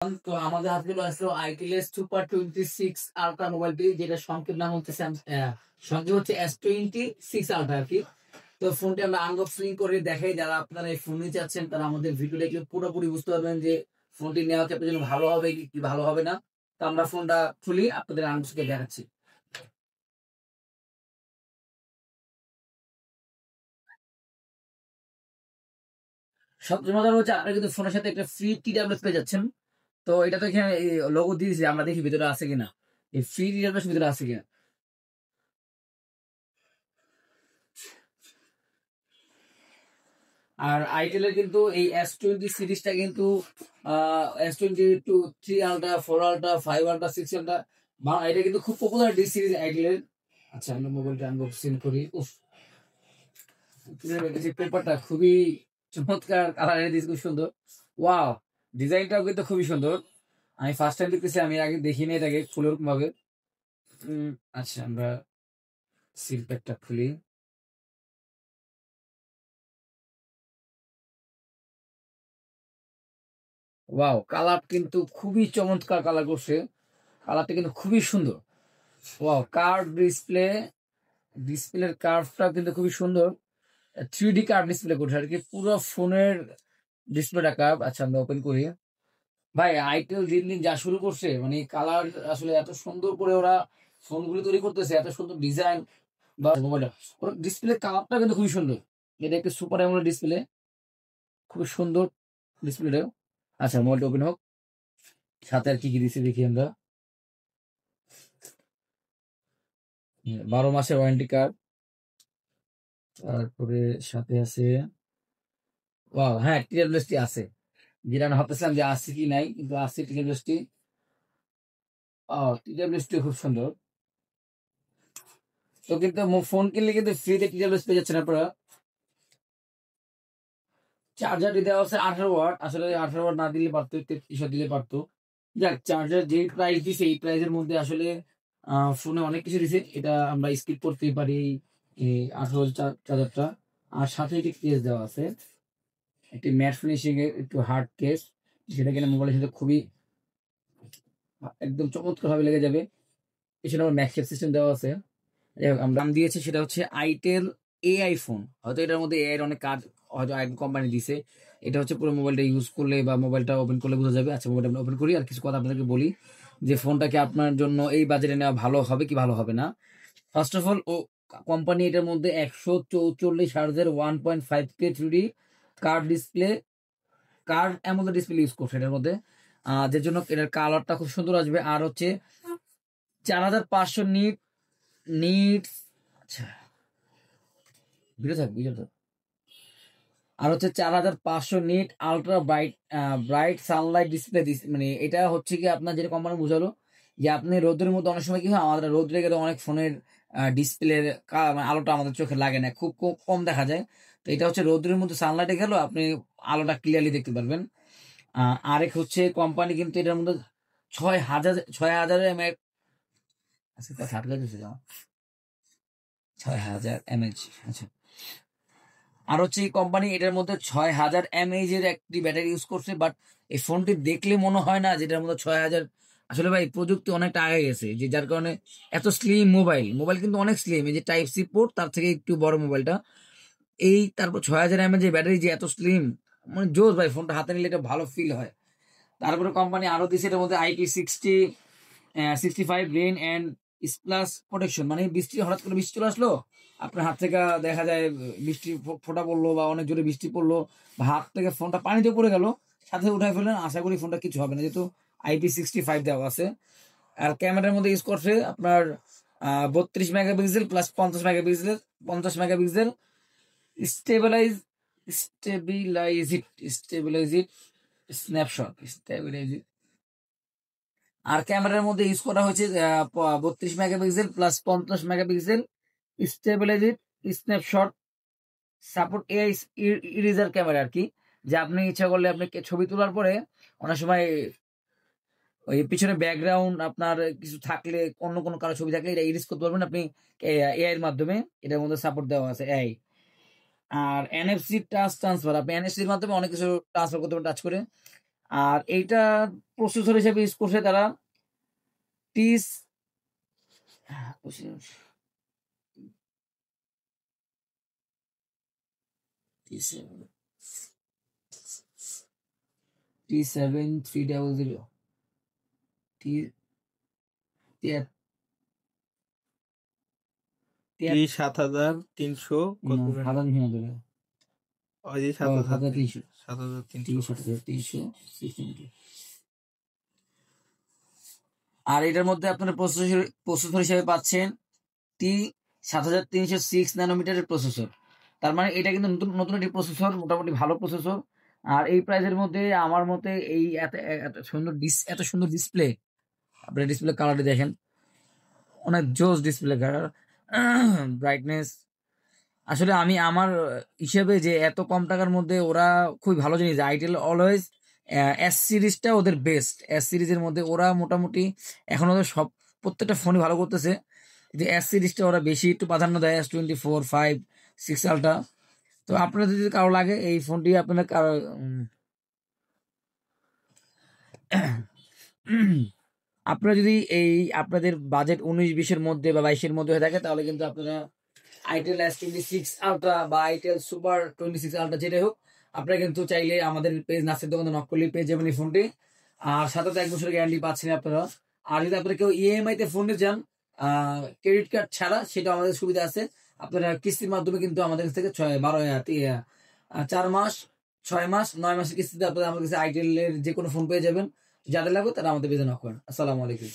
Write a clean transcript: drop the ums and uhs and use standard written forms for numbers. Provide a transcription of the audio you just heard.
তো আমাদের হাতে আসলো আইটেল সুপার 26 আলট্রা মোবাইলটি, যেটা সংক্ষেপ নাম হচ্ছে সংক্ষেপ হচ্ছে S26 আলট্রা আর কি। তো ফোনটি আমরা আনবক্সিং করে দেখাই, যারা আপনারা এই ফোন নিতে চাচ্ছেন তারা আমাদের ভিডিও দেখলে পুরোপুরি বুঝতে পারবেন যে ফোনটি নেওয়া হচ্ছে আপনার জন্য ভালো হবে কি ভালো হবে না। তো আমরা ফোনটা খুলি আপনাদের আনবক্সিং দেখাচ্ছি। সবচেয়ে মজার হচ্ছে আপনার কিন্তু ফোনের সাথে একটা ফ্রি TWS পেয়ে যাচ্ছেন। তো এটা তো এখানে লোগো দিয়েছে, আমরা দেখি ভিতরে আছে কিনা, এই ফ্রি TWS ভিতরে আছে কিনা। আর আইটেলের কিন্তু এই S20 সিরিজটা কিন্তু S22 3 ultra, 4 ultra, 5 ultra, 6 ultra, এটা কিন্তু খুব পপুলার ডি সিরিজ আইটেলের। আচ্ছা, আমরা মোবাইলটা আনবক্সিং করি। উফ, পেপারটা খুবই চমৎকার, কালারের দিস খুব সুন্দর। ওয়াও, ডিজাইনটাও কিন্তু খুবই সুন্দর। আমি ফার্স্ট টাইম দেখতেছি, আমি আগে দেখিনি এটাকে খুলে ওরকম ভাবে। আচ্ছা, আমরা সিল প্যাকটা খুলি। ওয়াও, কালার কিন্তু খুবই চমৎকার কালার করছে, কালারটা কিন্তু খুবই সুন্দর। ওয়াও, কার্ভ ডিসপ্লে, ডিসপ্লের কার্ভটা কিন্তু খুবই সুন্দর। 3D কার্ভ ডিসপ্লে করছে আর কি, পুরো ফোনের ডিসপ্লেটা কার্ভ। আচ্ছা, আমরা ওপেন করি। ভাই, আইটেল দিন দিন যা শুরু করছে, মানে কালার আসলে এত সুন্দর করে ওরা ফোনগুলো তৈরি করতেছে, এত সুন্দর ডিজাইন বা মোবাইলটা, ওর ডিসপ্লে কালারটা কিন্তু খুবই সুন্দর। এটা একটা সুপার অ্যামোলেড ডিসপ্লে, খুবই সুন্দর ডিসপ্লেটা। আচ্ছা, মোবাইলটা ওপেন হোক। সাথে আর কি কি দিচ্ছে দেখি আমরা। 12 মাসের ওয়ারেন্টি কার্ড, তারপরে সাথে আছে, ওয়াও হ্যাঁ, TWS টি আছে, যেটা আমি ভাবতেছিলাম যে আছে কি নাই, কিন্তু আছে TWS টি। TWS টি খুব সুন্দর। তো কিন্তু ফোন কিনলে কিন্তু ফ্রিতে TWS পেয়ে যাচ্ছেন আপনারা। চার্জারটি দেওয়া আছে 18 ওয়াট, আসলে 18 ওয়াট না দিলে পারতো, 33 দিলে পারতো। যাক, চার্জার যে প্রাইস দিছে এই প্রাইসের মধ্যে আসলে ফোনে অনেক কিছু দিছে, এটা আমরা স্কিপ করতেই পারি এই 18 চার্জারটা। আর সাথে একটি কেস দেওয়া আছে, একটি ম্যাট ফিনিশিং এর একটু হার্ড কেস, সেটা কিনা মোবাইলের সাথে খুবই একদম চমৎকার ভাবে লেগে যাবে। এছাড়া আমার ম্যাক্সেপ সিস্টেম দেওয়া আছে। যাই হোক, আমরা নাম দিয়েছি সেটা হচ্ছে আইটেল AI ফোন। হয়তো এটার মধ্যে AI এর অনেক কাজ হয়তো কোম্পানি দিছে। এটা হচ্ছে পুরো মোবাইলটা ইউজ করলে বা মোবাইলটা ওপেন করলে বোঝা যাবে। আচ্ছা, মোবাইলটা আমরা ওপেন করি আর কিছু কথা আপনাদেরকে বলি যে ফোনটাকে আপনার জন্য এই বাজেটে নেওয়া ভালো হবে কি ভালো হবে না। ফার্স্ট অফ অল, কোম্পানি এটার মধ্যে 144 হার্জের 1.5K 3D curve display, curve AMOLED display use করছে এটার মধ্যে, যে জন্য এটার কালারটা খুব সুন্দর আসবে। আর হচ্ছে 4500 নিট নিট আচ্ছা, ভিডিও থাক ভিডিও থাক। আর হচ্ছে 4500 nit ultra bright bright sunlight display, মানে এটা হচ্ছে কি আপনার যেটা কোম্পানি বুঝালো যে আপনি রোদের মধ্যে অনেক সময় কি হয়, আমাদের রোদ লেগে অনেক ফোনের ডিসপ্লের আলোটা আমাদের চোখে লাগে না, খুব কম দেখা যায়। তো এটা হচ্ছে রোদের মধ্যে সানলাইটে গেল আপনি আলোটা ক্লিয়ারলি দেখতে পারবেন। আরেক হচ্ছে কোম্পানি কিন্তু এটার মধ্যে 6000 mAh, আচ্ছা তা 6000 mAh। আচ্ছা, আর হচ্ছে এই কোম্পানি এটার মধ্যে 6000 mAh এর একটি ব্যাটারি ইউজ করছে, বাট এই ফোনটি দেখলে মনে হয় না যেটার মধ্যে 6000। আসলে ভাই, প্রযুক্তি অনেকটা আগে গেছে, যে যার কারণে এত স্লিম মোবাইল, মোবাইল কিন্তু অনেক স্লিম, এই যে টাইপ C পোর্ট তার থেকে একটু বড় মোবাইলটা, এই তারপর 6000 mAh যে ব্যাটারি যে এত স্লিম, মানে জোস ভাই, ফোনটা হাতে নিলে এটা ভালো ফিল হয়। তারপরে কোম্পানি আরো দিচ্ছে এটার মধ্যে IP65 rain and splash protection, মানে বৃষ্টি, হঠাৎ করে বৃষ্টি চলে আসলো, আপনার হাত থেকে দেখা যায় বৃষ্টি ফোঁটা পড়লো বা অনেক জোরে বৃষ্টি পড়লো, বা হাত থেকে ফোনটা পানিতে পড়ে গেল, সাথে উঠাই ফেললেন, আশা করি ফোনটা কিছু হবে না, যেহেতু IP65 দেওয়া আছে। আর ক্যামেরার মধ্যে ইউজ করছে আপনার 32 megapixel plus 50 megapixel, 50 megapixel stabilize stabilize snapshot stabilize. আর ক্যামেরার মধ্যে ইউজ করা হয়েছে 32 megapixel plus 50 megapixel stabilized snapshot support AI eraser camera আর কি, যে আপনি ইচ্ছা করলে আপনি ছবি তোলার পরে অনেক সময় ওই পিছনে ব্যাকগ্রাউন্ড আপনার কিছু থাকলে, অন্য কোনো কারো ছবি থাকলে এটা ইরেজ করতে পারবেন আপনি AI এর মাধ্যমে, এটার মধ্যে সাপোর্ট দেওয়া আছে AI। আর NFC টাচ ট্রান্সফার, আপনি NFC এর মাধ্যমে অনেক কিছু ট্রান্সফার করতে পারেন টাচ করে। আর এইটা প্রসেসর হিসেবে ইউজ করছে তারা টি T7300 টি টি 7300 কত ব্র্যান্ড? 7300 ওই যে 7300 7300 আর এটার মধ্যে আপনারা প্রসেসর হিসেবে পাচ্ছেন টি 7306 ন্যানোমিটারের প্রসেসর। তার মানে এটা কিন্তু নতুন নতুন একটি প্রসেসর, মোটামুটি ভালো প্রসেসর। আর এই প্রাইসের মধ্যে আমার মতে এই এত সুন্দর ডিসপ্লে, আপনার ডিসপ্লে কালারটি দেখেন, অনেক জোস ডিসপ্লে কালার, ব্রাইটনেস। আসলে আমি আমার হিসেবে যে এত কম টাকার মধ্যে ওরা খুবই ভালো জিনিস, আইটেল অলওয়েজ এস সিরিজটা ওদের বেস্ট। এস সিরিজের মধ্যে ওরা মোটামুটি এখন ওদের প্রত্যেকটা ফোনই ভালো করতেছে, কিন্তু এস সিরিজটা ওরা বেশি একটু প্রাধান্য দেয়, S24, 5, 6 আলট্রা। তো আপনাদের যদি কারো লাগে এই ফোনটি আপনারা কারো আপনারা যদি এই আপনাদের বাজেট 19-20-এর মধ্যে বা 22-এর মধ্যে হয়ে থাকে, তাহলে কিন্তু আপনারা আইটেল S26 আলট্রা বা আইটেল সুপার 26 আলট্রা যেটাই হোক, আপনারা কিন্তু চাইলে আমাদের পেজ নাসের দোকানে নক করলে পেয়ে যাবেন এই ফোনটি। আর সাথে তো 1 বছরের গ্যারান্টি পাচ্ছেন আপনারা। আর যদি আপনারা কেউ ইএমআই তে ফোন নিতে চান, ক্রেডিট কার্ড ছাড়া, সেটা আমাদের সুবিধা আছে। আপনারা কিস্তির মাধ্যমে কিন্তু আমাদের কাছ থেকে 4 মাস, 6 মাস, 9 মাসের কিস্তিতে আপনারা আমাদের কাছে আইটেলের যে কোনো ফোন পেয়ে যাবেন। যাদের লাগবে তারা আমাদের পেজে নক করেন। আসসালামু আলাইকুম।